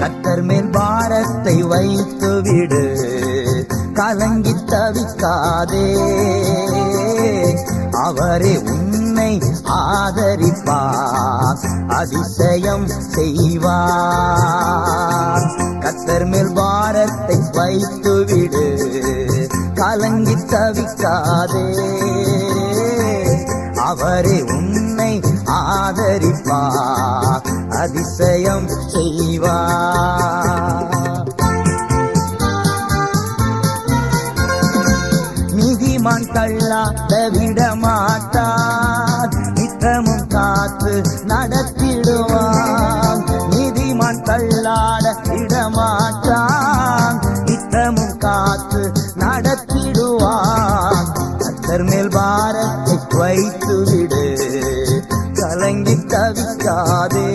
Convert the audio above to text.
கர்த்தர் மேல் பாரத்தை வைத்து விடு, கலங்கி தவிக்காதே. அவரே உன்னை ஆதரிப்பார், அதிசயம் செய்வார். கர்த்தர் மேல் பாரத்தை வைத்து விடு, கலங்கி தவிக்காதே. அவரே உன்னை ஆதரிப்பார், அதிசயம் செய்வார். நீதிமான் தள்ளாட விடமாட்டார், நித்தமும் காத்து நடத்திடுவான். நீதிமான் தள்ளாட விடமாட்டான், நித்தமும் காத்து நடத்திடுவான். கர்த்தர் மேல் பாரத்தை வைத்து விடு, கலங்கி தவிக்காதே.